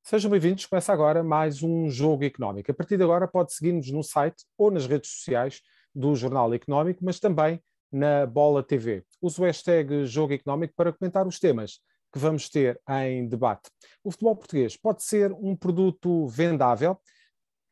Sejam bem-vindos. Começa agora mais um Jogo Económico. A partir de agora pode seguir-nos no site ou nas redes sociais do Jornal Económico, mas também na Bola TV. Use o hashtag Jogo Económico para comentar os temas que vamos ter em debate. O futebol português pode ser um produto vendável?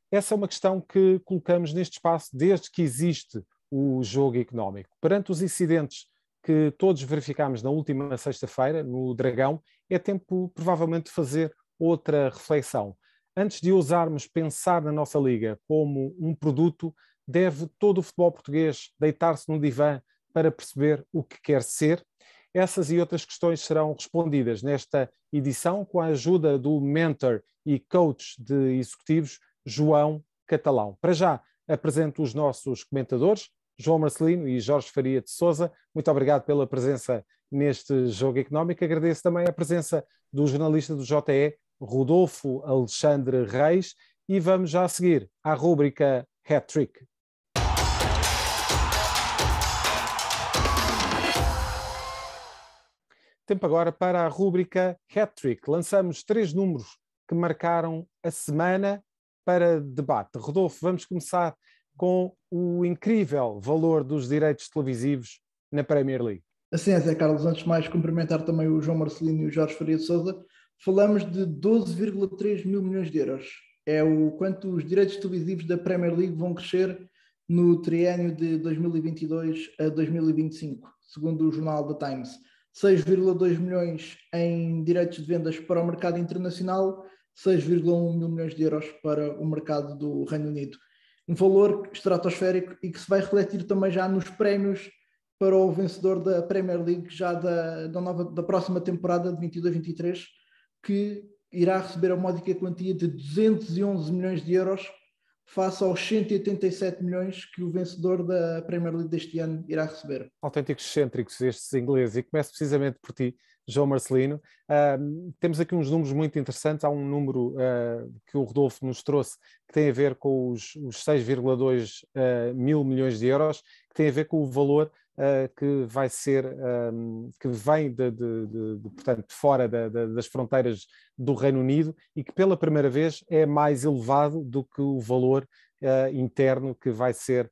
Essa é uma questão que colocamos neste espaço desde que existe o Jogo Económico. Perante os incidentes que todos verificámos na última sexta-feira, no Dragão, é tempo provavelmente de fazer outra reflexão. Antes de ousarmos pensar na nossa liga como um produto, deve todo o futebol português deitar-se no divã para perceber o que quer ser? Essas e outras questões serão respondidas nesta edição com a ajuda do mentor e coach de executivos, João Catalão. Para já, apresento os nossos comentadores, João Marcelino e Jorge Faria de Sousa. Muito obrigado pela presença neste Jogo Económico. Agradeço também a presença do jornalista do JE, Rodolfo Alexandre Reis, e vamos já a seguir à rúbrica Hat-Trick. Tempo agora para a rúbrica Hat-Trick. Lançamos 3 números que marcaram a semana para debate. Rodolfo, vamos começar com o incrível valor dos direitos televisivos na Premier League. Assim é, Zé Carlos. Antes de mais, cumprimentar também o João Marcelino e o Jorge Faria de Sousa. Falamos de 12,3 mil milhões de euros. É o quanto os direitos televisivos da Premier League vão crescer no triênio de 2022 a 2025, segundo o jornal The Times. 6,2 milhões em direitos de vendas para o mercado internacional, 6,1 mil milhões de euros para o mercado do Reino Unido. Um valor estratosférico e que se vai refletir também já nos prémios para o vencedor da Premier League já da próxima temporada de 22-23, que irá receber a módica quantia de 211 milhões de euros face aos 187 milhões que o vencedor da Premier League deste ano irá receber. Autênticos excêntricos estes ingleses, e começo precisamente por ti, João Marcelino. Temos aqui uns números muito interessantes. Há um número que o Rodolfo nos trouxe que tem a ver com os 6,2 mil milhões de euros, que tem a ver com o valor que vai ser, que vem portanto, de fora das fronteiras do Reino Unido e que pela primeira vez é mais elevado do que o valor interno que vai ser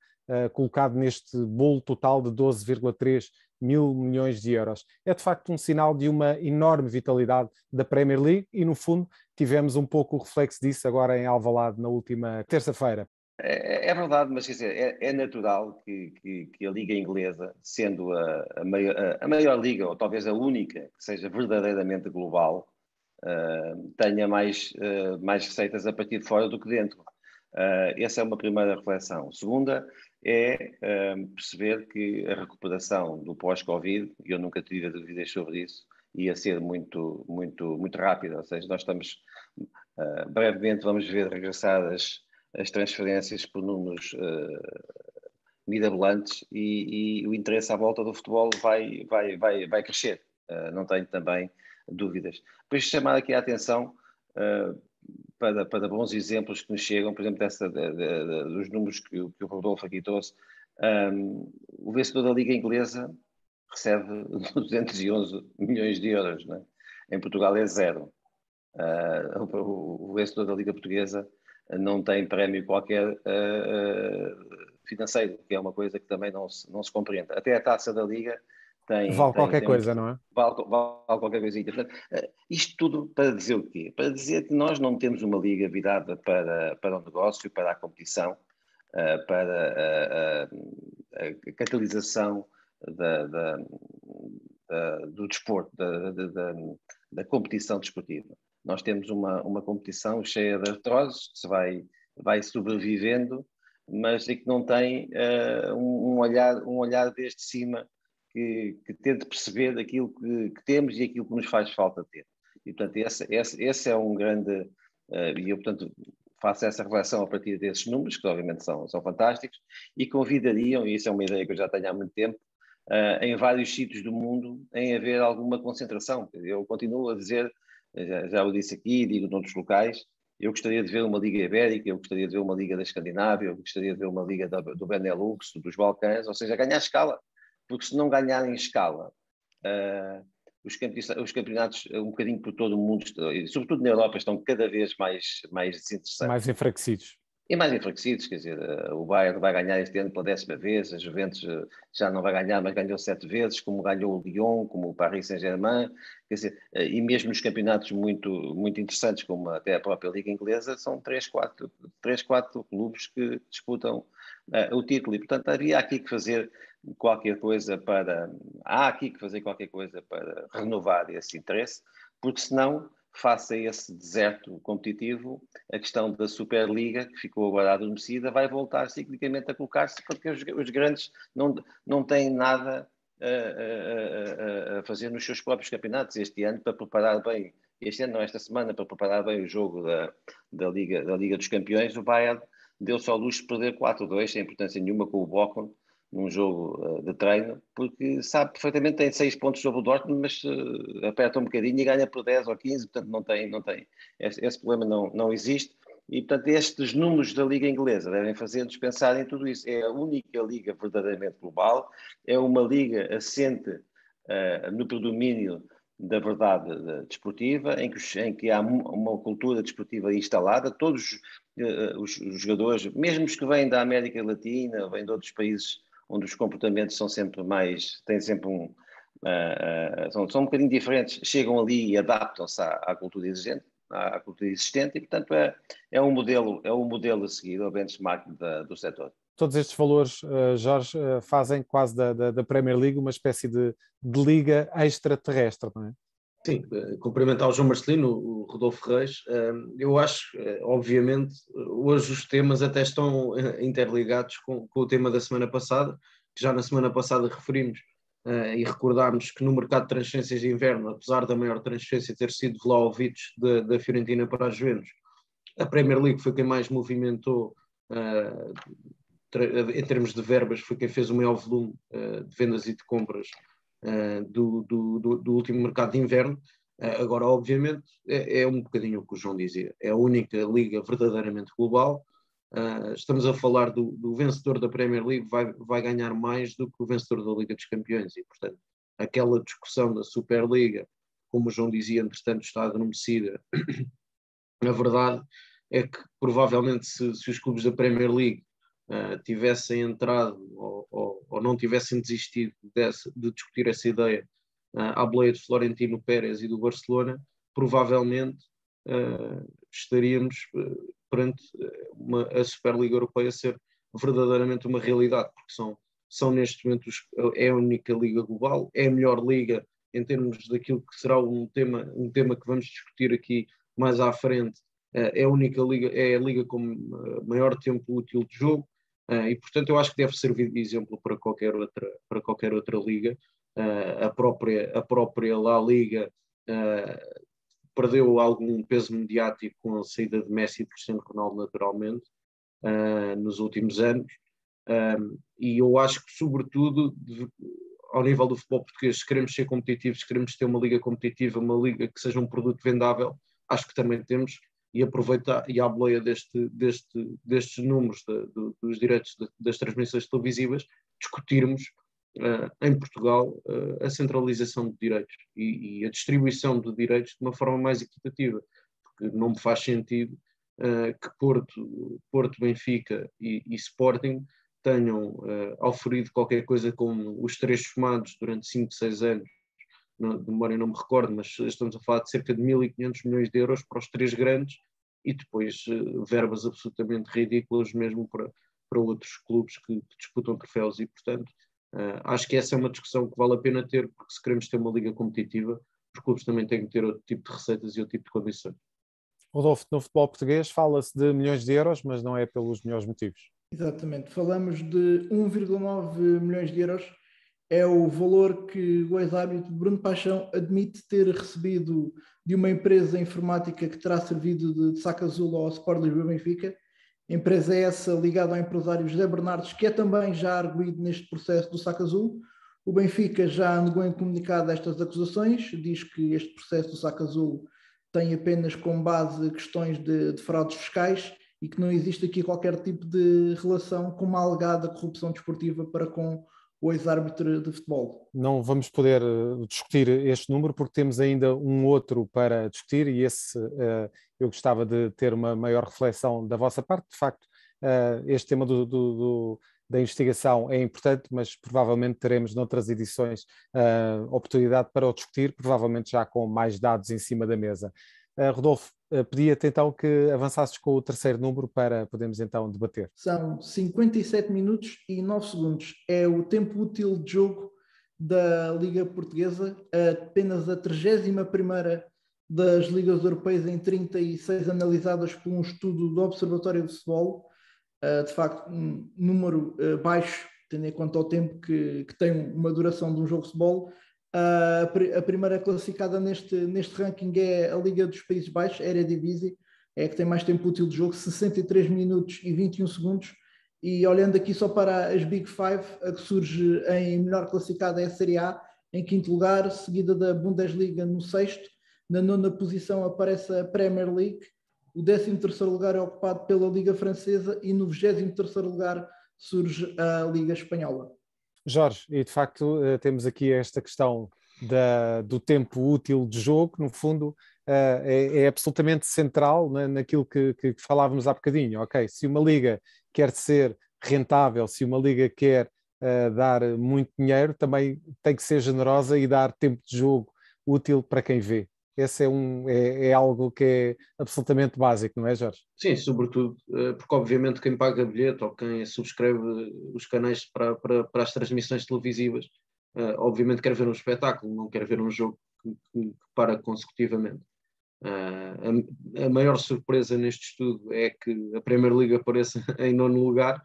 colocado neste bolo total de 12,3 mil milhões de euros. É de facto um sinal de uma enorme vitalidade da Premier League e no fundo tivemos um pouco o reflexo disso agora em Alvalade na última terça-feira. É verdade, mas quer dizer, é natural que a Liga Inglesa, sendo a maior liga, ou talvez a única, que seja verdadeiramente global, tenha mais receitas a partir de fora do que dentro. Essa é uma primeira reflexão. Segunda é perceber que a recuperação do pós-Covid, e eu nunca tive dúvidas sobre isso, ia ser muito, muito, muito rápida. Ou seja, nós estamos, brevemente vamos ver regressadas as transferências por números mirabolantes e o interesse à volta do futebol vai crescer, não tenho também dúvidas. Depois de chamar aqui a atenção para bons exemplos que nos chegam, por exemplo, dos números que o Rodolfo aqui trouxe, o vencedor da Liga Inglesa recebe 211 milhões de euros, não é? Em Portugal é zero. O vencedor da Liga Portuguesa não tem prémio qualquer financeiro, que é uma coisa que também não se compreende. Até a taça da Liga vale qualquer coisa, não é? Vale qualquer coisinha. Portanto, isto tudo para dizer o quê? Para dizer que nós não temos uma liga virada para o negócio, para a competição, para a catalisação do desporto, da competição desportiva. Nós temos uma competição cheia de artroses, que se vai sobrevivendo, mas que não tem um olhar desde cima que tente perceber aquilo que temos e aquilo que nos faz falta ter. E, portanto, esse é um grande... e eu, portanto, faço essa reflexão a partir desses números, que obviamente são fantásticos, e convidariam, e isso é uma ideia que eu já tenho há muito tempo, em vários sítios do mundo, em haver alguma concentração. Eu continuo a dizer, já o disse aqui, digo noutros locais, eu gostaria de ver uma Liga Ibérica, eu gostaria de ver uma Liga da Escandinávia, eu gostaria de ver uma Liga do Benelux, dos Balcãs, ou seja, ganhar escala. Porque se não ganharem escala, os campeonatos um bocadinho por todo o mundo, e sobretudo na Europa, estão cada vez mais desinteressantes. Mais enfraquecidos. E mais enfraquecidos, quer dizer, o Bayern vai ganhar este ano pela 10ª vez, a Juventus já não vai ganhar, mas ganhou 7 vezes, como ganhou o Lyon, como o Paris Saint-Germain, quer dizer, e mesmo nos campeonatos muito, muito interessantes, como até a própria Liga Inglesa, são 3-4 clubes que disputam o título, e portanto havia aqui que fazer qualquer coisa para renovar esse interesse, porque senão, face a esse deserto competitivo, a questão da Superliga, que ficou agora adormecida, vai voltar ciclicamente a colocar-se, porque os grandes não têm nada a fazer nos seus próprios campeonatos este ano para preparar bem, esta semana, para preparar bem o jogo da Liga dos Campeões. O Bayern deu-se ao luxo de perder 4-2, sem importância nenhuma, com o Bochum, num jogo de treino, porque sabe perfeitamente que tem 6 pontos sobre o Dortmund, mas aperta um bocadinho e ganha por 10 ou 15, portanto não tem esse problema não existe, e portanto estes números da Liga Inglesa devem fazer-nos pensar em tudo isso. É a única liga verdadeiramente global, é uma liga assente no predomínio da verdade desportiva, em que há uma cultura desportiva instalada, todos os jogadores, mesmo os que vêm da América Latina, vêm de outros países onde os comportamentos são sempre têm sempre são um bocadinho diferentes, chegam ali e adaptam-se à cultura existente, e portanto é um modelo a seguir, o benchmark do setor. Todos estes valores, Jorge, fazem quase da Premier League uma espécie de liga extraterrestre, não é? Sim, cumprimentar o João Marcelino, o Rodolfo Reis. Eu acho, obviamente, hoje os temas até estão interligados com o tema da semana passada, que já na semana passada referimos e recordámos que no mercado de transferências de inverno, apesar da maior transferência ter sido Vlahovic da Fiorentina para a Juventus, a Premier League foi quem mais movimentou em termos de verbas, foi quem fez o maior volume de vendas e de compras do último mercado de inverno. Agora, obviamente, é um bocadinho o que o João dizia, é a única liga verdadeiramente global. Estamos a falar do vencedor da Premier League vai ganhar mais do que o vencedor da Liga dos Campeões, e portanto aquela discussão da Superliga, como o João dizia, entretanto está adormecida. A verdade é que provavelmente se os clubes da Premier League tivessem entrado ou não tivessem desistido de discutir essa ideia à boleia de Florentino Pérez e do Barcelona, provavelmente estaríamos perante a Superliga Europeia ser verdadeiramente uma realidade, porque são neste momento é a única liga global, é a melhor liga em termos daquilo que será um tema que vamos discutir aqui mais à frente. É a única liga, é a liga com maior tempo útil de jogo, e portanto eu acho que deve servir de exemplo para qualquer outra liga. A própria La Liga perdeu algum peso mediático com a saída de Messi e de Cristiano Ronaldo, naturalmente, nos últimos anos, e eu acho que, sobretudo, ao nível do futebol português, se queremos ser competitivos, se queremos ter uma liga competitiva, uma liga que seja um produto vendável, acho que também temos, e aproveitar, e à boleia destes números dos direitos das transmissões televisivas, discutirmos em Portugal a centralização de direitos e a distribuição de direitos de uma forma mais equitativa, porque não me faz sentido que Porto, Benfica e Sporting tenham auferido qualquer coisa como os 3 somados durante 5, 6 anos, de memória não me recordo, mas estamos a falar de cerca de 1.500 milhões de euros para os 3 grandes, e depois verbas absolutamente ridículas mesmo para outros clubes que disputam troféus, e portanto acho que essa é uma discussão que vale a pena ter, porque se queremos ter uma liga competitiva, os clubes também têm que ter outro tipo de receitas e outro tipo de condições. Rodolfo, no futebol português fala-se de milhões de euros, mas não é pelos melhores motivos. Exatamente, falamos de 1,9 milhões de euros, é o valor que o ex-árbitro Bruno Paixão admite ter recebido de uma empresa informática que terá servido de saco azul ao Sport Lisboa Benfica. A empresa é essa ligada ao empresário José Bernardes, que é também já arguido neste processo do saco azul. O Benfica já negou em comunicado estas acusações, diz que este processo do saco azul tem apenas como base questões de fraudes fiscais e que não existe aqui qualquer tipo de relação com uma alegada corrupção desportiva para com o ex-árbitro de futebol. Não vamos poder discutir este número porque temos ainda um outro para discutir e esse eu gostava de ter uma maior reflexão da vossa parte. De facto, este tema da investigação é importante, mas provavelmente teremos noutras edições oportunidade para o discutir, provavelmente já com mais dados em cima da mesa. Rodolfo, pedia-te então que avançasses com o terceiro número para podermos então debater. São 57 minutos e 9 segundos. É o tempo útil de jogo da Liga Portuguesa, apenas a 31ª das ligas europeias em 36 analisadas por um estudo do Observatório de Futebol. De facto, um número baixo, tendo em conta o tempo que tem uma duração de um jogo de futebol. A primeira classificada neste ranking é a Liga dos Países Baixos, a Eredivisie, é a que tem mais tempo útil de jogo, 63 minutos e 21 segundos. E olhando aqui só para as Big Five, a que surge em melhor classificada é a Série A, em quinto lugar, seguida da Bundesliga no sexto. Na nona posição aparece a Premier League. O 13º lugar é ocupado pela Liga Francesa e no 23º lugar surge a Liga Espanhola. Jorge, e de facto temos aqui esta questão do tempo útil de jogo, que no fundo é absolutamente central, né, naquilo que falávamos há bocadinho. Ok, se uma liga quer ser rentável, se uma liga quer dar muito dinheiro, também tem que ser generosa e dar tempo de jogo útil para quem vê. Esse é algo que é absolutamente básico, não é, Jorge? Sim, sobretudo, porque obviamente quem paga bilhete ou quem subscreve os canais para as transmissões televisivas, obviamente quer ver um espetáculo, não quer ver um jogo que para consecutivamente. A maior surpresa neste estudo é que a Premier League apareça em nono lugar,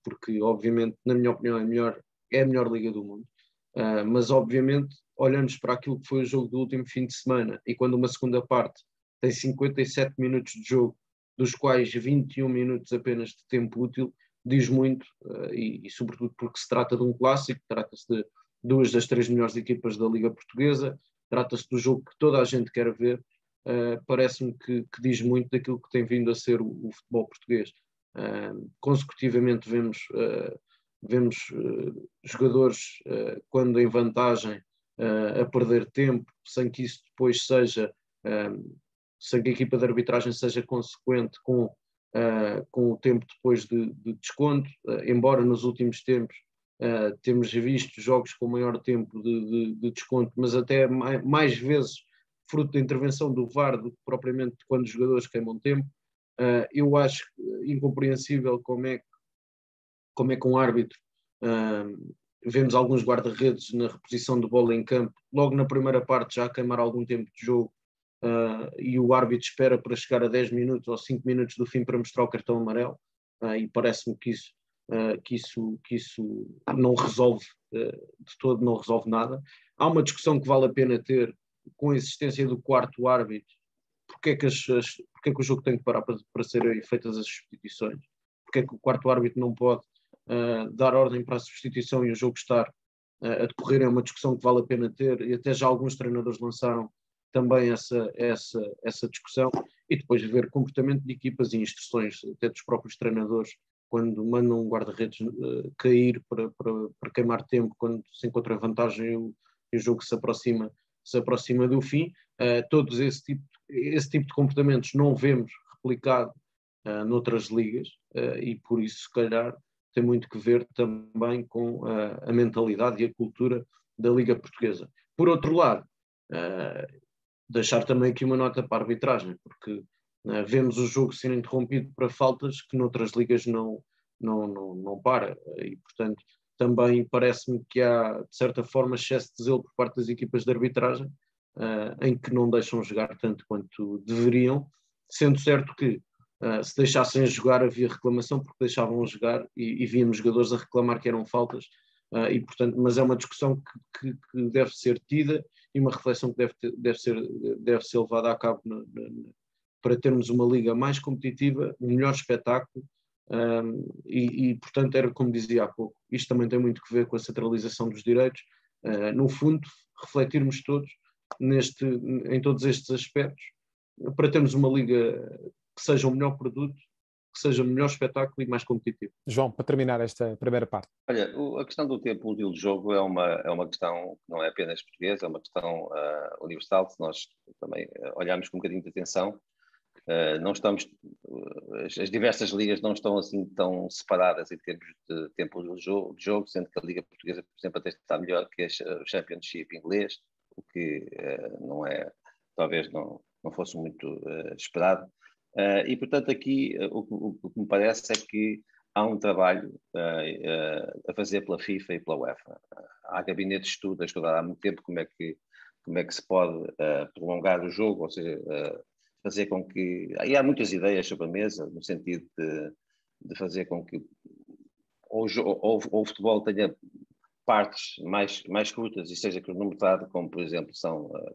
porque obviamente, na minha opinião, é a melhor liga do mundo. Mas obviamente, olhamos para aquilo que foi o jogo do último fim de semana e quando uma segunda parte tem 57 minutos de jogo, dos quais 21 minutos apenas de tempo útil, diz muito, e sobretudo porque se trata de um clássico, trata-se de duas das três melhores equipas da Liga Portuguesa, trata-se do jogo que toda a gente quer ver, parece-me que diz muito daquilo que tem vindo a ser o futebol português. Consecutivamente vemos jogadores, quando em vantagem, a perder tempo, sem que isso depois seja, sem que a equipa de arbitragem seja consequente com o tempo depois de desconto, embora nos últimos tempos temos visto jogos com maior tempo de desconto, mas até mais vezes fruto da intervenção do VAR do que propriamente quando os jogadores queimam tempo. Eu acho incompreensível como é que um árbitro, vemos alguns guarda-redes na reposição de bola em campo, logo na primeira parte já a queimar algum tempo de jogo, e o árbitro espera para chegar a 10 minutos ou 5 minutos do fim para mostrar o cartão amarelo, e parece-me que isso não resolve, de todo não resolve nada. Há uma discussão que vale a pena ter com a existência do quarto árbitro, porque é que o jogo tem que parar para serem feitas as substituições, porque é que o quarto árbitro não pode dar ordem para a substituição e o jogo estar a decorrer. É uma discussão que vale a pena ter, e até já alguns treinadores lançaram também essa discussão, e depois ver comportamento de equipas e instruções até dos próprios treinadores quando mandam um guarda-redes cair para queimar tempo, quando se encontra vantagem e o jogo se aproxima do fim. Todos esse tipo de comportamentos não vemos replicado noutras ligas, e por isso se calhar tem muito que ver também com a mentalidade e a cultura da Liga Portuguesa. Por outro lado, deixar também aqui uma nota para a arbitragem, porque vemos o jogo ser interrompido para faltas que noutras ligas não para, e portanto também parece-me que há, de certa forma, excesso de zelo por parte das equipas de arbitragem, em que não deixam jogar tanto quanto deveriam, sendo certo que se deixassem jogar havia reclamação porque deixavam jogar, e víamos jogadores a reclamar que eram faltas, e portanto, mas é uma discussão que deve ser tida e uma reflexão que deve ser levada a cabo para termos uma liga mais competitiva, um melhor espetáculo, e portanto era como dizia há pouco, isto também tem muito que ver com a centralização dos direitos, no fundo refletirmos todos em todos estes aspectos para termos uma liga que seja o melhor produto que seja melhor espetáculo e mais competitivo. João, para terminar esta primeira parte. Olha, a questão do tempo útil de jogo é uma questão que não é apenas portuguesa, é uma questão universal. Se nós também olharmos com um bocadinho de atenção, não estamos, as diversas ligas não estão assim tão separadas em termos de tempo útil de jogo, sendo que a Liga Portuguesa, por exemplo, até está melhor que o Championship inglês, o que não é, talvez não fosse muito esperado. E, portanto, aqui o que me parece é que há um trabalho a fazer pela FIFA e pela UEFA. Há gabinetes de estudo a estudar há muito tempo como é que se pode prolongar o jogo, ou seja, fazer com que... E há muitas ideias sobre a mesa, no sentido de fazer com que ou o futebol tenha partes mais curtas e seja cronometrado, como por exemplo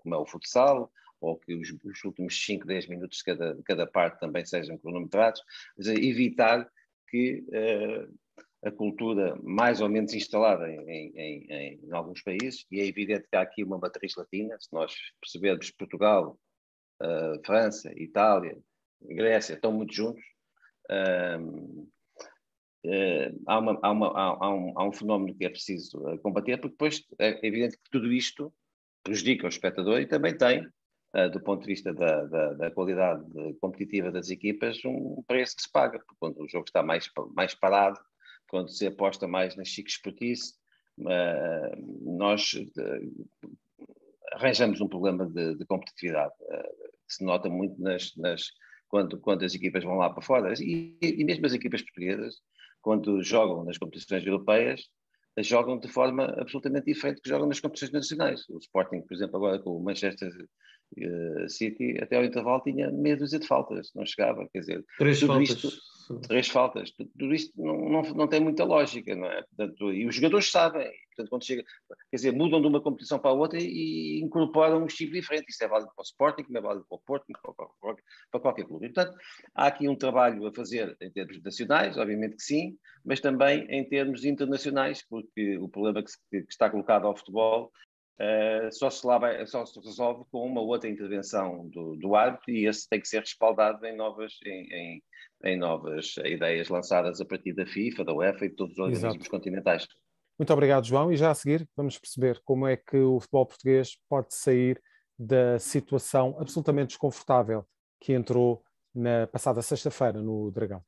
como é o futsal, ou que os últimos 5, 10 minutos de cada parte também sejam cronometrados, mas evitar que a cultura mais ou menos instalada em alguns países, e é evidente que há aqui uma matriz latina, se nós percebermos Portugal, França, Itália, Grécia, estão muito juntos. Há um fenómeno que é preciso combater, porque depois é evidente que tudo isto prejudica o espectador e também tem, do ponto de vista da qualidade competitiva das equipas, um preço que se paga, porque quando o jogo está mais parado, quando se aposta mais nas chique-espertice, nós arranjamos um problema de competitividade, que se nota muito quando as equipas vão lá para fora. E mesmo as equipas portuguesas, quando jogam nas competições europeias, jogam de forma absolutamente diferente que jogam nas competições nacionais. O Sporting, por exemplo, agora com o Manchester City, até ao intervalo tinha meia dúzia de faltas, não chegava, quer dizer... Três faltas. Tudo isto não tem muita lógica, não é? Portanto, e os jogadores sabem, portanto, quando chega, quer dizer, mudam de uma competição para a outra e incorporam um estilo diferente. Isto é válido para o Sporting, como é válido para o Porto, para qualquer clube. E, portanto, há aqui um trabalho a fazer em termos nacionais, obviamente que sim, mas também em termos internacionais, porque o problema que está colocado ao futebol só se resolve com uma outra intervenção do árbitro, e esse tem que ser respaldado em novas ideias lançadas a partir da FIFA, da UEFA e de todos os organismos continentais. Muito obrigado, João. E já a seguir vamos perceber como é que o futebol português pode sair da situação absolutamente desconfortável que entrou na passada sexta-feira no Dragão.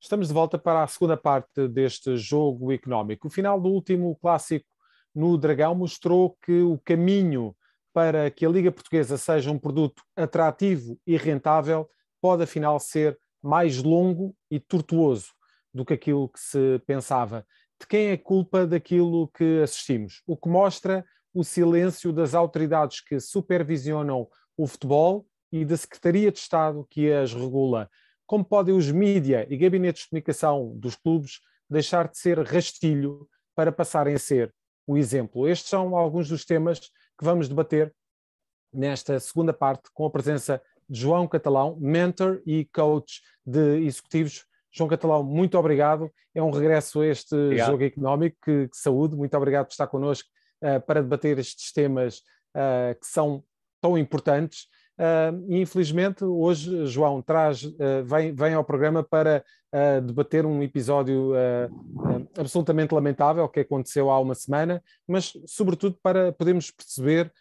Estamos de volta para a segunda parte deste jogo económico. O final do último clássico no Dragão mostrou que o caminho para que a Liga Portuguesa seja um produto atrativo e rentável pode, afinal, ser mais longo e tortuoso do que aquilo que se pensava. De quem é a culpa daquilo que assistimos? O que mostra o silêncio das autoridades que supervisionam o futebol e da Secretaria de Estado que as regula. Como podem os mídia e gabinetes de comunicação dos clubes deixar de ser rastilho para passarem a ser o exemplo? Estes são alguns dos temas que vamos debater nesta segunda parte, com a presença de João Catalão, mentor e coach de executivos. João Catalão, muito obrigado. É um regresso a este jogo económico. Que saúde. Muito obrigado por estar connosco para debater estes temas que são tão importantes. E infelizmente hoje João vem ao programa para debater um episódio absolutamente lamentável que aconteceu há uma semana, mas sobretudo para podermos perceber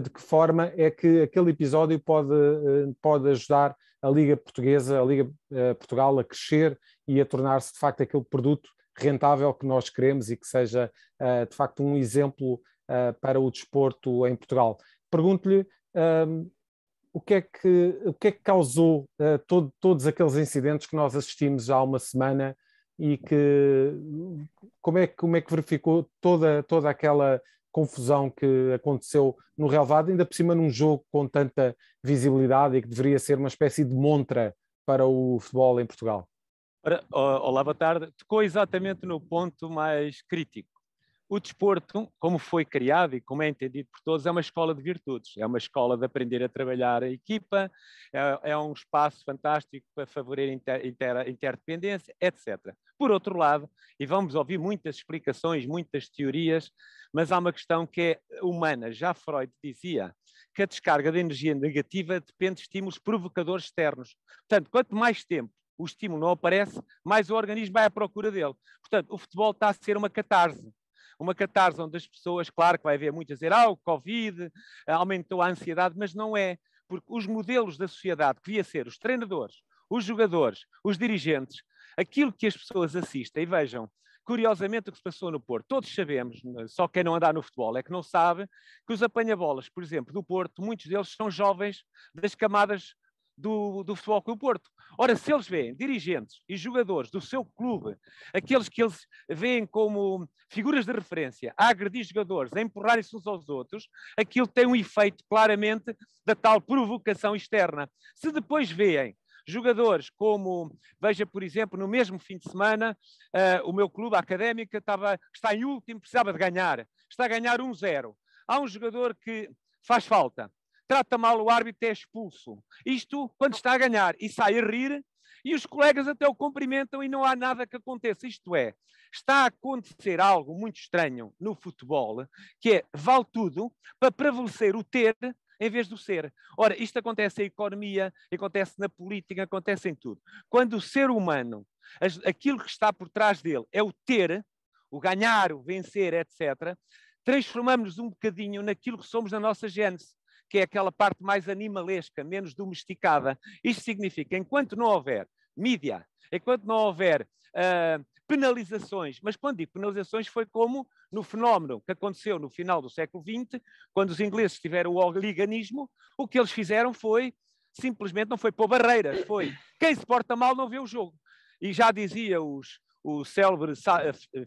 de que forma é que aquele episódio pode ajudar a Liga Portuguesa, a Liga Portugal a crescer e a tornar-se de facto aquele produto rentável que nós queremos e que seja de facto um exemplo para o desporto em Portugal. Pergunto-lhe o que é que causou todos aqueles incidentes que nós assistimos há uma semana e como é que verificou toda aquela confusão que aconteceu no relvado, ainda por cima num jogo com tanta visibilidade e que deveria ser uma espécie de montra para o futebol em Portugal? Olá, boa tarde. Tocou exatamente no ponto mais crítico. o desporto, como foi criado e como é entendido por todos, é uma escola de virtudes, é uma escola de aprender a trabalhar a equipa, é um espaço fantástico para favorecer interdependência, etc. Por outro lado, e vamos ouvir muitas explicações, muitas teorias, mas há uma questão que é humana. Já Freud dizia que a descarga de energia negativa depende de estímulos provocadores externos. Portanto, quanto mais tempo o estímulo não aparece, mais o organismo vai à procura dele. Portanto, o futebol está a ser uma catarse onde as pessoas, claro que vai haver muitas a dizer, o Covid aumentou a ansiedade, mas não é, porque os modelos da sociedade que devia ser os treinadores, os jogadores, os dirigentes, aquilo que as pessoas assistem, e vejam, curiosamente o que se passou no Porto, todos sabemos, só quem não anda no futebol é que não sabe, que os apanha-bolas, por exemplo, do Porto, muitos deles são jovens das camadas do Futebol Clube do Porto. Ora, se eles veem dirigentes e jogadores do seu clube, aqueles que eles veem como figuras de referência, a agredir jogadores, a empurrarem-se uns aos outros, aquilo tem um efeito claramente da tal provocação externa. Se depois veem jogadores como, veja, por exemplo, no mesmo fim de semana, o meu clube, a Académica, está em último, precisava de ganhar. Está a ganhar 1-0. Há um jogador que faz falta, trata mal o árbitro, é expulso. Isto quando está a ganhar e sai a rir, e os colegas até o cumprimentam e não há nada que aconteça. Isto é, está a acontecer algo muito estranho no futebol, que é, vale tudo para prevalecer o ter em vez do ser. Ora, isto acontece na economia, acontece na política, acontece em tudo. Quando o ser humano, aquilo que está por trás dele é o ter, o ganhar, o vencer, etc., transformamos-nos um bocadinho naquilo que somos na nossa gênese, que é aquela parte mais animalesca, menos domesticada. Isto significa, enquanto não houver mídia, enquanto não houver penalizações, mas quando digo penalizações foi como no fenómeno que aconteceu no final do século XX, quando os ingleses tiveram o oliganismo, o que eles fizeram foi, simplesmente não foi pôr barreiras, foi quem se porta mal não vê o jogo. E já dizia o célebre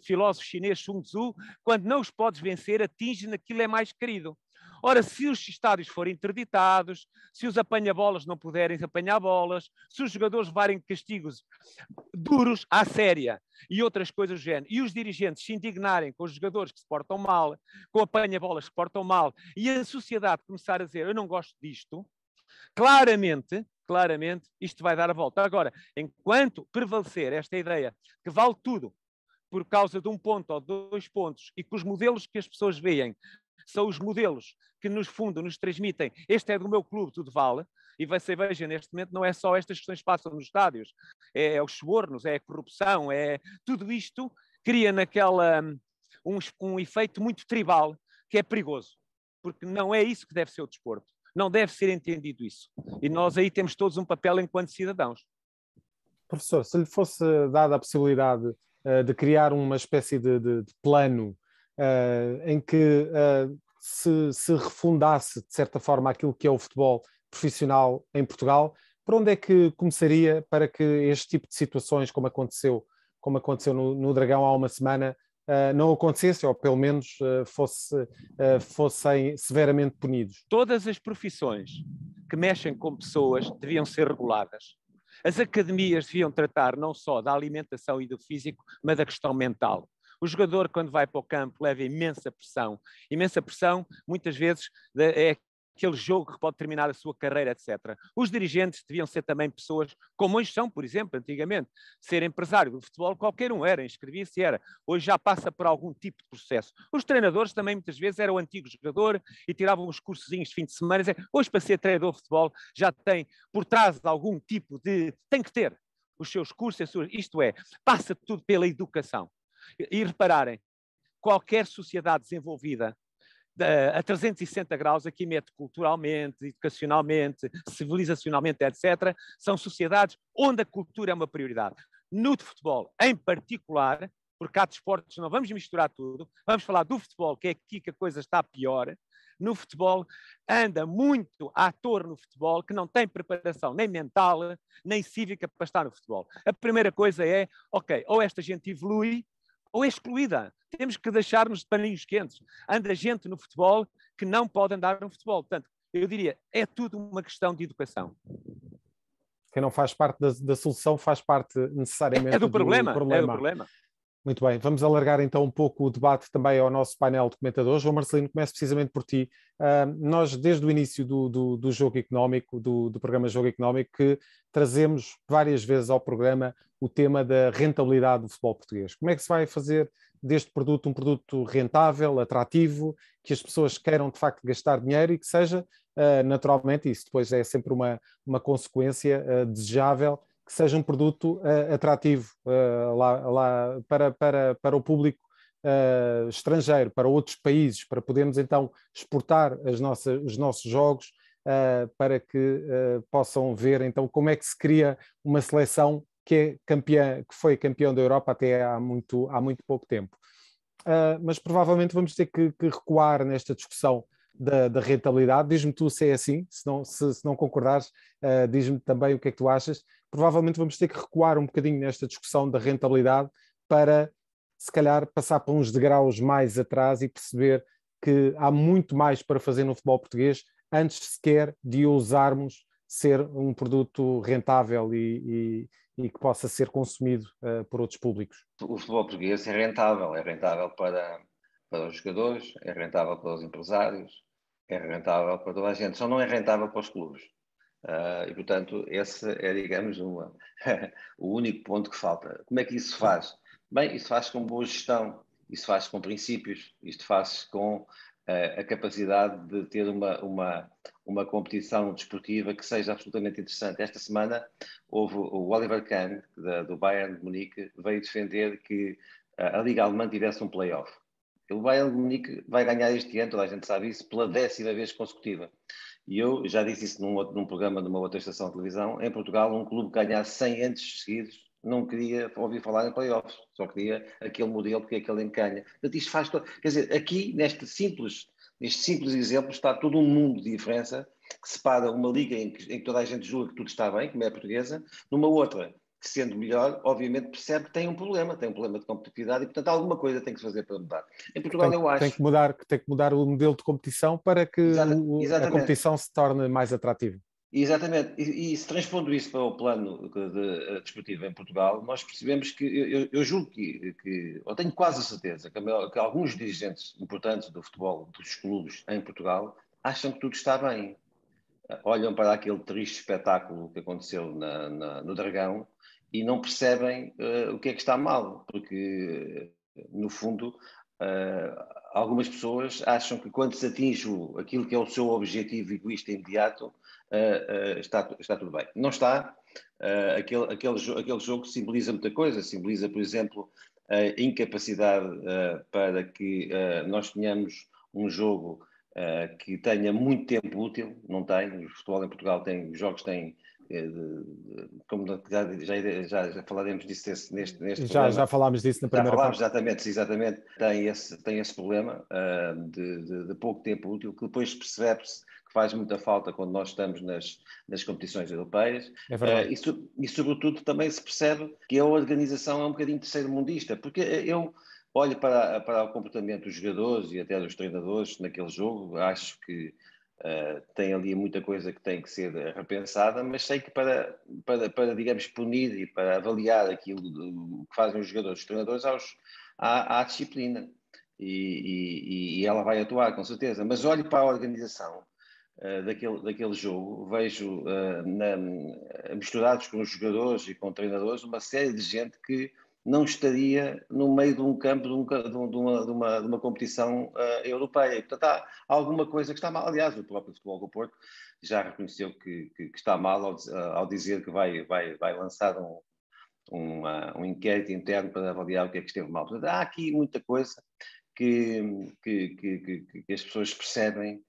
filósofo chinês Sun Tzu, quando não os podes vencer, atinge naquilo é mais querido. Ora, se os estádios forem interditados, se os apanha-bolas não puderem apanhar bolas, se os jogadores levarem castigos duros à séria e outras coisas do género, e os dirigentes se indignarem com os jogadores que se portam mal, com apanha-bolas que se portam mal, e a sociedade começar a dizer eu não gosto disto, claramente, isto vai dar a volta. Agora, enquanto prevalecer esta ideia que vale tudo por causa de um ponto ou 2 pontos e que os modelos que as pessoas veem são os modelos que, nos fundo, nos transmitem este é do meu clube, tudo vale, e você veja, neste momento, não é só estas questões que passam nos estádios, é os subornos, é a corrupção, é tudo isto cria naquela um efeito muito tribal que é perigoso, porque não é isso que deve ser o desporto, não deve ser entendido isso, e nós aí temos todos um papel enquanto cidadãos. Professor, se lhe fosse dada a possibilidade de criar uma espécie de plano em que se refundasse, de certa forma, aquilo que é o futebol profissional em Portugal, por onde é que começaria para que este tipo de situações, como aconteceu no Dragão há uma semana, não acontecesse, ou pelo menos fossem severamente punidos? Todas as profissões que mexem com pessoas deviam ser reguladas. As academias deviam tratar não só da alimentação e do físico, mas da questão mental. O jogador, quando vai para o campo, leva imensa pressão. Imensa pressão, muitas vezes, é aquele jogo que pode terminar a sua carreira, etc. Os dirigentes deviam ser também pessoas, como hoje são, por exemplo, antigamente. Ser empresário do futebol, qualquer um era, inscrevia-se era. Hoje já passa por algum tipo de processo. Os treinadores também, muitas vezes, eram o antigo jogador e tiravam uns cursozinhos de fim de semana. Hoje, para ser treinador de futebol, já tem por trás algum tipo de... Tem que ter os seus cursos, isto é, passa tudo pela educação. E repararem, qualquer sociedade desenvolvida a 360 graus, aqui mete culturalmente, educacionalmente, civilizacionalmente, etc., são sociedades onde a cultura é uma prioridade. No de futebol, em particular, porque há desportos, não vamos misturar tudo, vamos falar do futebol, que é aqui que a coisa está pior. No futebol, anda muito ator no futebol que não tem preparação nem mental, nem cívica para estar no futebol. A primeira coisa é, ok, ou esta gente evolui, ou é excluída. Temos que deixar-nos de paninhos quentes. Anda gente no futebol que não pode andar no futebol. Portanto, eu diria, é tudo uma questão de educação. Quem não faz parte da solução faz parte necessariamente do problema. do problema. É do problema. Muito bem, vamos alargar então um pouco o debate também ao nosso painel de comentadores. João Marcelino, começo precisamente por ti. Nós, desde o início do Jogo Económico, do programa Jogo Económico, que trazemos várias vezes ao programa o tema da rentabilidade do futebol português. Como é que se vai fazer deste produto um produto rentável, atrativo, que as pessoas queiram de facto gastar dinheiro e que seja, naturalmente, isso depois é sempre uma consequência desejável, que seja um produto atrativo para o público estrangeiro, para outros países, para podermos então exportar os nossos jogos para que possam ver então como é que se cria uma seleção que é campeã, que foi campeão da Europa até há muito pouco tempo. Mas provavelmente vamos ter que recuar nesta discussão da rentabilidade. Diz-me tu se é assim, se não concordares, diz-me também o que é que tu achas. Provavelmente vamos ter que recuar um bocadinho nesta discussão da rentabilidade para, se calhar, passar para uns degraus mais atrás e perceber que há muito mais para fazer no futebol português antes sequer de ousarmos ser um produto rentável e que possa ser consumido por outros públicos. O futebol português é rentável para os jogadores, é rentável para os empresários, é rentável para toda a gente, só não é rentável para os clubes. E, portanto, esse é, digamos, o único ponto que falta. Como é que isso se faz? Bem, isso faz com boa gestão, isso faz com princípios, isto faz com a capacidade de ter uma competição desportiva que seja absolutamente interessante. Esta semana houve o Oliver Kahn, do Bayern de Munique, veio defender que a Liga Alemã tivesse um play-off. O Bayern de Munique vai ganhar este ano, toda a gente sabe isso, pela 10ª vez consecutiva. E eu já disse isso num programa de uma outra estação de televisão. Em Portugal, um clube que ganhasse 100 anos seguidos não queria ouvir falar em playoffs, só queria aquele modelo porque é aquele encanha. Portanto, isto faz todo... Quer dizer, aqui, neste simples exemplo, está todo um mundo de diferença que separa uma liga em que toda a gente julga que tudo está bem, como é a portuguesa, numa outra que, sendo melhor, obviamente percebe que tem um problema de competitividade e, portanto, alguma coisa tem que se fazer para mudar. Em Portugal, eu acho... Tem que mudar o modelo de competição para que a competição se torne mais atrativa. Exatamente, e se transpondo isso para o plano desportivo em Portugal, nós percebemos que, eu julgo que eu tenho quase a certeza que alguns dirigentes importantes do futebol, dos clubes em Portugal, acham que tudo está bem. Olham para aquele triste espetáculo que aconteceu no Dragão e não percebem o que é que está mal, porque, no fundo, algumas pessoas acham que quando se atinge aquilo que é o seu objetivo egoísta imediato, está tudo bem. Não está. Aquele jogo simboliza muita coisa. Simboliza, por exemplo, a incapacidade para que nós tenhamos um jogo que tenha muito tempo útil. Não tem. O futebol em Portugal tem, os jogos têm, como já falaremos disso neste programa. Já falámos disso na primeira parte. Exatamente. Tem esse problema de pouco tempo útil, que depois percebe-se que faz muita falta quando nós estamos nas competições europeias. É verdade. E sobretudo também se percebe que a organização é um bocadinho terceiro-mundista, porque eu olho para o comportamento dos jogadores e até dos treinadores naquele jogo, acho que tem ali muita coisa que tem que ser repensada, mas sei que para digamos, punir e para avaliar aquilo que fazem os jogadores e os treinadores, há disciplina e ela vai atuar, com certeza. Mas olho para a organização daquele jogo, vejo misturados com os jogadores e com treinadores uma série de gente que não estaria no meio de um campo de uma competição europeia. Portanto, há alguma coisa que está mal. Aliás, o próprio Futebol do Porto já reconheceu que está mal ao dizer que vai lançar um inquérito interno para avaliar o que é que esteve mal. Portanto, há aqui muita coisa que as pessoas percebem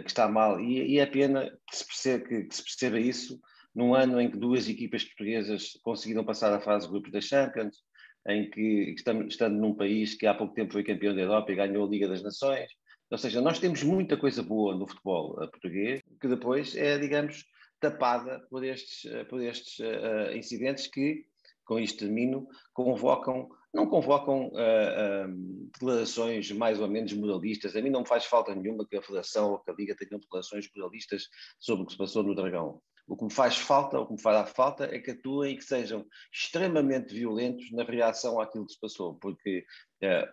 que está mal. E é pena que se perceba isso num ano em que duas equipas portuguesas conseguiram passar a fase de grupos da Champions, em que estando num país que há pouco tempo foi campeão da Europa e ganhou a Liga das Nações. Ou seja, nós temos muita coisa boa no futebol português, que depois é, digamos, tapada por estes incidentes que, com isto termino, não convocam declarações mais ou menos moralistas. A mim não me faz falta nenhuma que a Federação ou que a Liga tenham declarações moralistas sobre o que se passou no Dragão. O que me faz falta, o que me fará falta é que atuem e que sejam extremamente violentos na reação àquilo que se passou, porque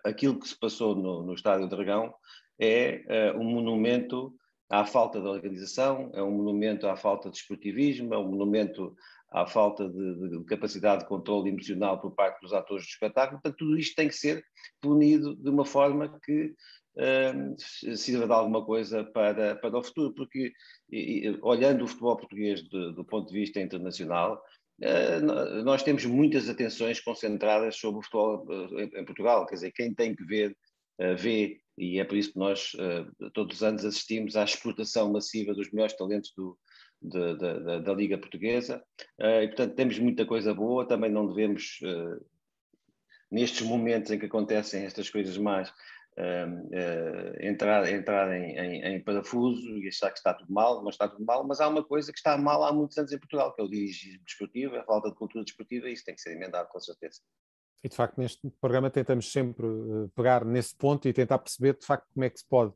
aquilo que se passou no Estádio do Dragão é um monumento à falta de organização, é um monumento à falta de esportivismo, é um monumento à falta de capacidade de controle emocional por parte dos atores do espetáculo. Portanto, tudo isto tem que ser punido de uma forma que sirva de alguma coisa para o futuro, porque olhando o futebol português do ponto de vista internacional, nós temos muitas atenções concentradas sobre o futebol em Portugal, quer dizer, quem tem que ver, vê, e é por isso que nós todos os anos assistimos à exportação massiva dos melhores talentos da Liga Portuguesa, e portanto temos muita coisa boa, também não devemos, nestes momentos em que acontecem estas coisas más, entrar em parafuso e achar que está tudo mal, não está tudo mal, mas há uma coisa que está mal há muitos anos em Portugal, que é o dirigismo desportivo, a falta de cultura desportiva, e isso tem que ser emendado com certeza. E de facto neste programa tentamos sempre pegar nesse ponto e tentar perceber de facto como é que se pode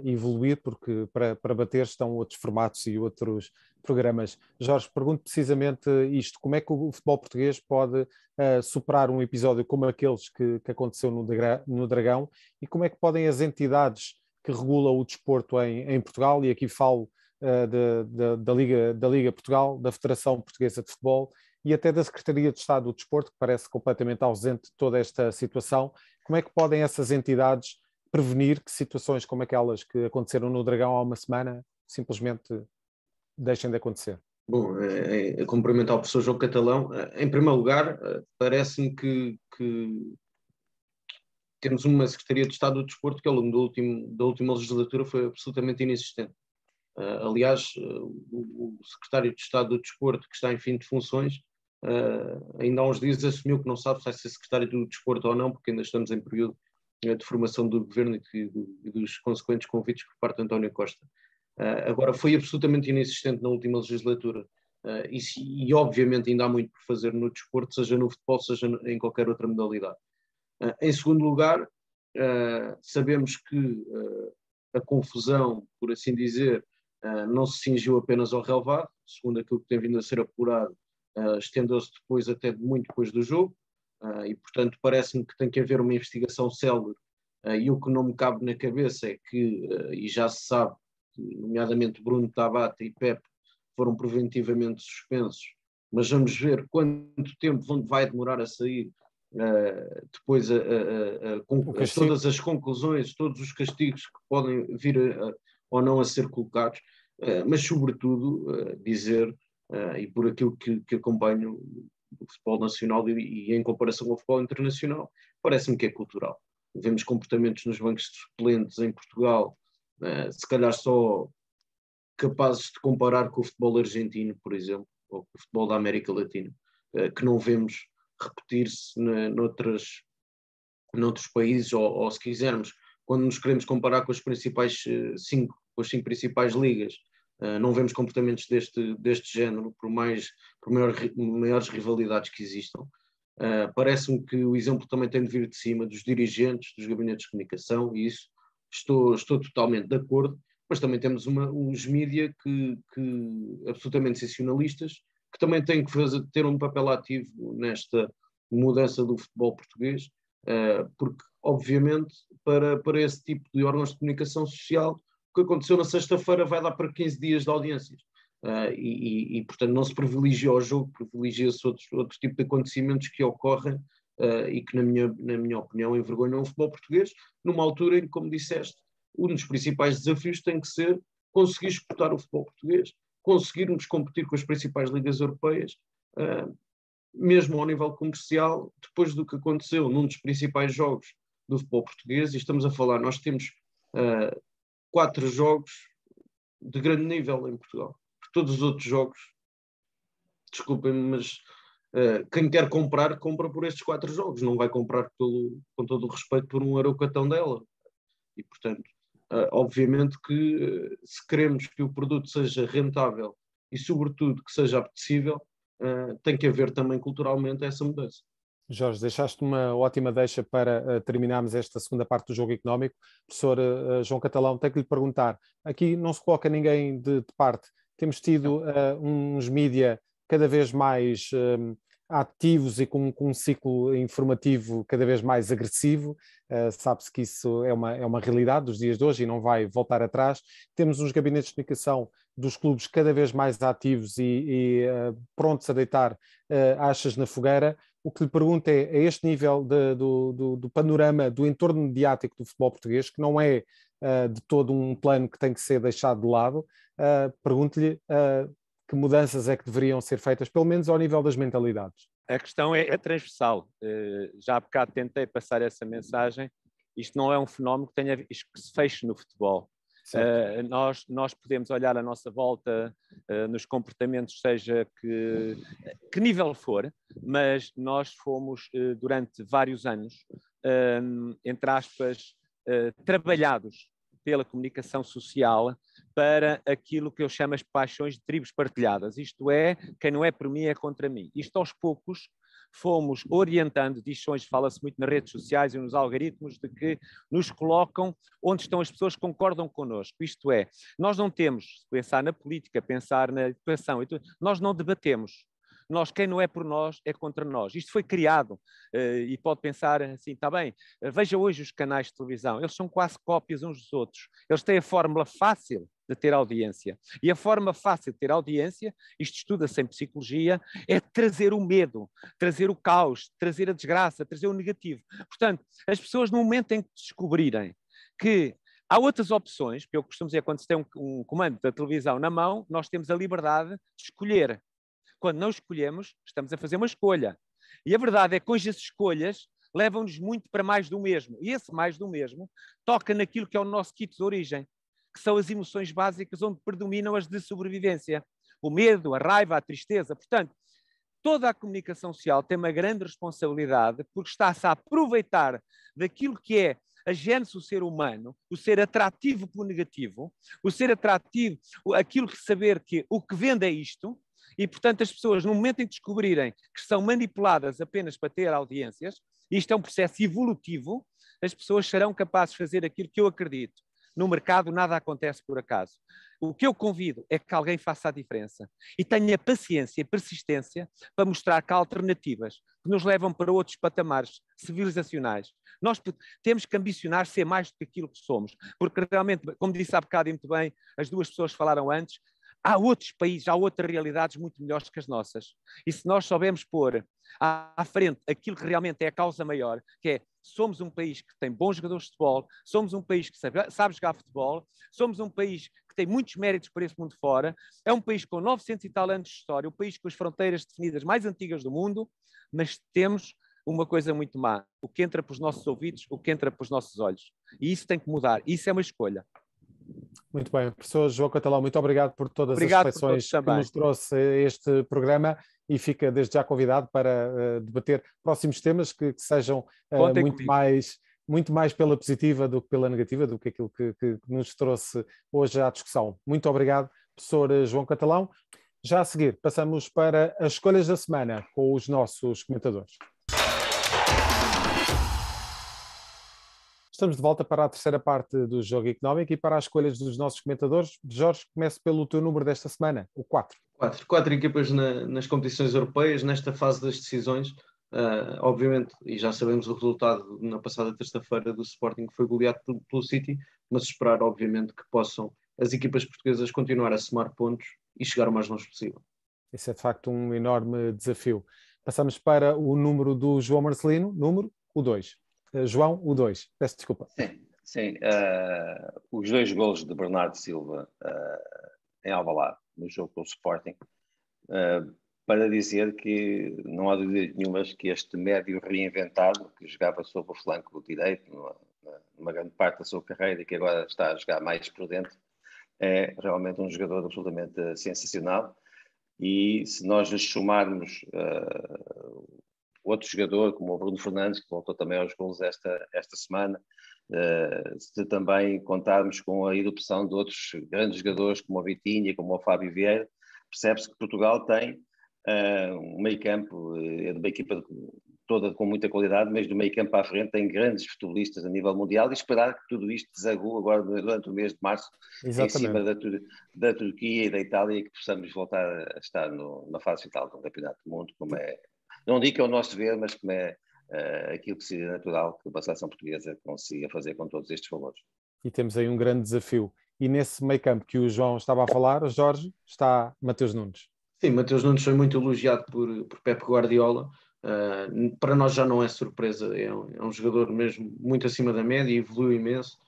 evoluir, porque para bater estão outros formatos e outros programas. Jorge, pergunto precisamente isto, como é que o futebol português pode superar um episódio como aqueles que aconteceu no Dragão, e como é que podem as entidades que regulam o desporto em Portugal, e aqui falo da Liga Portugal, da Federação Portuguesa de Futebol e até da Secretaria de Estado do Desporto, que parece completamente ausente de toda esta situação, como é que podem essas entidades prevenir que situações como aquelas que aconteceram no Dragão há uma semana simplesmente deixem de acontecer? Bom, a cumprimentar o professor João Catalão, em primeiro lugar, parece-me que temos uma Secretaria de Estado do Desporto que ao longo da última legislatura foi absolutamente inexistente. Aliás, o Secretário de Estado do Desporto, que está em fim de funções, ainda há uns dias assumiu que não sabe se vai ser Secretário do Desporto ou não, porque ainda estamos em período de formação do Governo e dos consequentes convites por parte de António Costa. Agora, foi absolutamente inexistente na última legislatura e obviamente ainda há muito por fazer no desporto, seja no futebol, seja em qualquer outra modalidade. Em segundo lugar, sabemos que a confusão, por assim dizer, não se cingiu apenas ao relevado, segundo aquilo que tem vindo a ser apurado, estendeu-se depois até muito depois do jogo, e portanto parece-me que tem que haver uma investigação célere, e o que não me cabe na cabeça é que, e já se sabe, nomeadamente Bruno Tabata e Pepe foram preventivamente suspensos, mas vamos ver quanto tempo vai demorar a sair depois todas as conclusões, todos os castigos que podem vir ou não a ser colocados, mas sobretudo dizer, e por aquilo que acompanho o futebol nacional e em comparação ao futebol internacional, parece-me que é cultural. Vemos comportamentos nos bancos de suplentes em Portugal, se calhar só capazes de comparar com o futebol argentino, por exemplo, ou com o futebol da América Latina, que não vemos repetir-se noutros países, ou se quisermos, quando nos queremos comparar com as cinco principais ligas, não vemos comportamentos deste género, por maiores rivalidades que existam. Parece-me que o exemplo também tem de vir de cima dos dirigentes, dos gabinetes de comunicação, e isso estou totalmente de acordo, mas também temos uns mídia que absolutamente sensacionalistas, que também têm que ter um papel ativo nesta mudança do futebol português, porque, obviamente, para esse tipo de órgãos de comunicação social, o que aconteceu na sexta-feira vai dar para 15 dias de audiências. E, portanto, não se privilegia o jogo, privilegia-se outro tipo de acontecimentos que ocorrem e que, na minha opinião, envergonham o futebol português, numa altura em que, como disseste, um dos principais desafios tem que ser conseguir exportar o futebol português, conseguirmos competir com as principais ligas europeias, mesmo ao nível comercial, depois do que aconteceu num dos principais jogos do futebol português, e estamos a falar, nós temos 4 jogos de grande nível em Portugal. Por todos os outros jogos, desculpem-me, mas quem quer comprar, compra por estes 4 jogos, não vai comprar, com todo o respeito, por um Eurocatão dela. E, portanto, obviamente que se queremos que o produto seja rentável e, sobretudo, que seja apetecível, tem que haver também culturalmente essa mudança. Jorge, deixaste uma ótima deixa para terminarmos esta segunda parte do jogo económico. Professor João Catalão, tenho que lhe perguntar, aqui não se coloca ninguém de parte, temos tido uns mídia cada vez mais ativos e com um ciclo informativo cada vez mais agressivo. Sabe-se que isso é uma realidade dos dias de hoje e não vai voltar atrás. Temos uns gabinetes de comunicação dos clubes cada vez mais ativos e prontos a deitar achas na fogueira. O que lhe pergunto é, a este nível do panorama, do entorno mediático do futebol português, que não é de todo um plano que tem que ser deixado de lado, pergunto-lhe que mudanças é que deveriam ser feitas, pelo menos ao nível das mentalidades? A questão é transversal. Já há bocado tentei passar essa mensagem. Isto não é um fenómeno que se feche no futebol. Nós podemos olhar à nossa volta nos comportamentos, seja que nível for, mas nós fomos durante vários anos, entre aspas, trabalhados pela comunicação social para aquilo que eu chamo as paixões de tribos partilhadas. Isto é, quem não é por mim é contra mim. Isto aos poucos fomos orientando, fala-se muito nas redes sociais e nos algoritmos, de que nos colocam onde estão as pessoas que concordam connosco. Isto é, nós não temos, se pensar na política, pensar na educação, nós não debatemos. Quem não é por nós, é contra nós. Isto foi criado, e pode pensar assim, está bem, veja hoje os canais de televisão, eles são quase cópias uns dos outros. Eles têm a fórmula fácil de ter audiência. E a forma fácil de ter audiência, isto estuda-se em psicologia, é trazer o medo, trazer o caos, trazer a desgraça, trazer o negativo. Portanto, as pessoas, no momento em que descobrirem que há outras opções, que eu costumo dizer, quando se tem um comando da televisão na mão, nós temos a liberdade de escolher. Quando não escolhemos, estamos a fazer uma escolha. E a verdade é que hoje as escolhas levam-nos muito para mais do mesmo. E esse mais do mesmo toca naquilo que é o nosso kit de origem, que são as emoções básicas onde predominam as de sobrevivência. O medo, a raiva, a tristeza. Portanto, toda a comunicação social tem uma grande responsabilidade porque está-se a aproveitar daquilo que é a gênese do ser humano, o ser atrativo pelo negativo, o ser atrativo, aquilo que saber que o que vende é isto. E, portanto, as pessoas, no momento em que descobrirem que são manipuladas apenas para ter audiências, isto é um processo evolutivo, as pessoas serão capazes de fazer aquilo que eu acredito. No mercado nada acontece por acaso. O que eu convido é que alguém faça a diferença e tenha paciência e persistência para mostrar que há alternativas que nos levam para outros patamares civilizacionais. Nós temos que ambicionar ser mais do que aquilo que somos, porque realmente, como disse há bocado e muito bem, as duas pessoas falaram antes, há outros países, há outras realidades muito melhores que as nossas. E se nós soubermos pôr à frente aquilo que realmente é a causa maior, que é, somos um país que tem bons jogadores de futebol, somos um país que sabe jogar futebol, somos um país que tem muitos méritos para esse mundo fora, é um país com 900 e tal anos de história, um país com as fronteiras definidas mais antigas do mundo, mas temos uma coisa muito má, o que entra pelos nossos ouvidos, o que entra pelos nossos olhos. E isso tem que mudar, isso é uma escolha. Muito bem, professor João Catalão, muito obrigado por todas as reflexões que nos trouxe este programa e fica desde já convidado para debater próximos temas que sejam muito mais pela positiva do que pela negativa, do que aquilo que nos trouxe hoje à discussão. Muito obrigado, professor João Catalão. Já a seguir, passamos para as escolhas da semana com os nossos comentadores. Estamos de volta para a terceira parte do Jogo Económico e para as escolhas dos nossos comentadores. Jorge, começo pelo teu número desta semana, o 4. Quatro equipas nas competições europeias, nesta fase das decisões. Obviamente, e já sabemos o resultado na passada terça-feira do Sporting, que foi goleado pelo City, mas esperar, obviamente, que possam as equipas portuguesas continuar a somar pontos e chegar o mais longe possível. Esse é, de facto, um enorme desafio. Passamos para o número do João Marcelino, número o 2. João, o 2. Peço desculpa. Sim. Os 2 golos de Bernardo Silva em Alvalade, no jogo com o Sporting, para dizer que não há dúvida nenhuma que este médio reinventado, que jogava sob o flanco direito, numa grande parte da sua carreira e que agora está a jogar mais por dentro, é realmente um jogador absolutamente sensacional. E se nós lhes somarmos outro jogador, como o Bruno Fernandes, que voltou também aos golos esta semana, se também contarmos com a erupção de outros grandes jogadores, como o Vitinha, como o Fábio Vieira, percebe-se que Portugal tem um meio campo de uma equipa toda com muita qualidade, mas do meio campo à frente tem grandes futebolistas a nível mundial, e esperar que tudo isto desague agora durante o mês de março, Exatamente, em cima da Turquia e da Itália, e que possamos voltar a estar na fase final do Campeonato do Mundo, como é, não digo que é o nosso dever, mas como é aquilo que seria natural que a seleção portuguesa consiga fazer com todos estes valores. e temos aí um grande desafio. E nesse meio campo que o João estava a falar, Jorge, está Mateus Nunes. Sim, Mateus Nunes foi muito elogiado por Pep Guardiola. Para nós já não é surpresa, é um jogador mesmo muito acima da média, evoluiu imenso,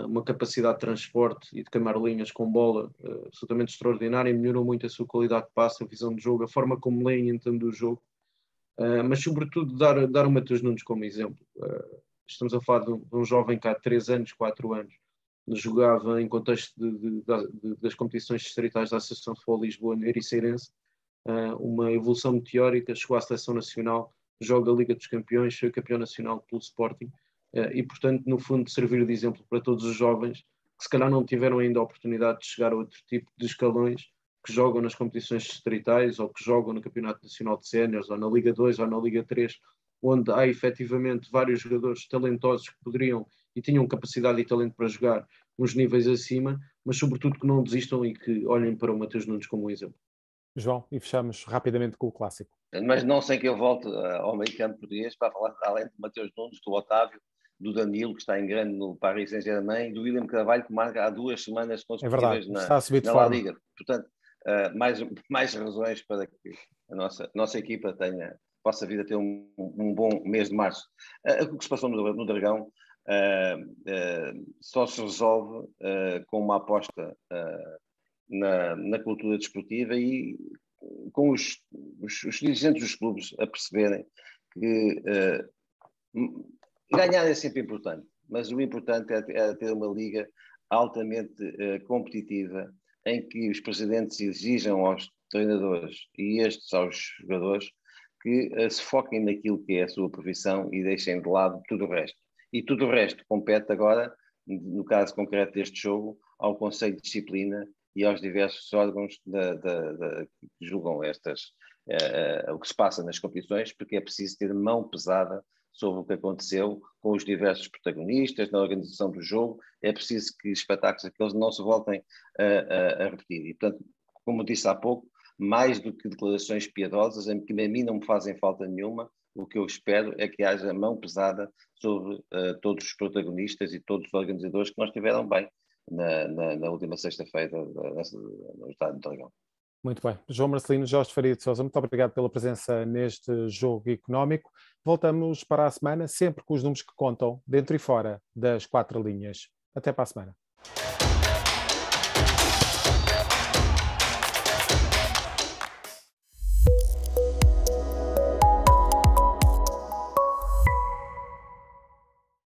uma capacidade de transporte e de queimar linhas com bola absolutamente extraordinária, e melhorou muito a sua qualidade de passe, a visão de jogo, a forma como lê e entende o jogo, mas sobretudo dar o Mateus Nunes como exemplo. Estamos a falar de um jovem que há 3 anos, 4 anos, jogava em contexto das competições distritais da Associação de Futebol Lisboa Ericeirense, uma evolução meteórica, chegou à seleção nacional, joga a Liga dos Campeões, foi campeão nacional pelo Sporting, e portanto no fundo servir de exemplo para todos os jovens que se calhar não tiveram ainda a oportunidade de chegar a outro tipo de escalões, que jogam nas competições distritais ou que jogam no Campeonato Nacional de Séniores ou na Liga 2 ou na Liga 3, onde há efetivamente vários jogadores talentosos que poderiam e tinham capacidade e talento para jogar uns níveis acima, mas sobretudo que não desistam e que olhem para o Mateus Nunes como um exemplo. João, e fechamos rapidamente com o clássico. Mas não sei que eu volte ao meio campo português para falar, além de Mateus Nunes, do Otávio, do Danilo, que está em grande no Paris Saint-Germain, e do William Carvalho, que marca há 2 semanas consecutivas está a subir de na La forma. Liga. Portanto, mais razões para que a nossa equipa possa vir a ter um bom mês de março. O que se passou no Dragão só se resolve com uma aposta na cultura desportiva e com os dirigentes dos clubes a perceberem que ganhar é sempre importante, mas o importante é ter uma liga altamente competitiva, em que os presidentes exijam aos treinadores e estes aos jogadores que se foquem naquilo que é a sua profissão e deixem de lado tudo o resto. E tudo o resto compete agora, no caso concreto deste jogo, ao Conselho de Disciplina e aos diversos órgãos que julgam o que se passa nas competições, porque é preciso ter mão pesada sobre o que aconteceu com os diversos protagonistas na organização do jogo. É preciso que espetáculos aqueles não se voltem a repetir. E, portanto, como disse há pouco, mais do que declarações piedosas, em que a mim não me fazem falta nenhuma, o que eu espero é que haja mão pesada sobre todos os protagonistas e todos os organizadores que não estiveram bem na última sexta-feira no Estádio do Dragão. Muito bem. João Marcelino, Jorge Faria de Sousa, muito obrigado pela presença neste jogo económico. Voltamos para a semana, sempre com os números que contam, dentro e fora das 4 linhas. Até para a semana.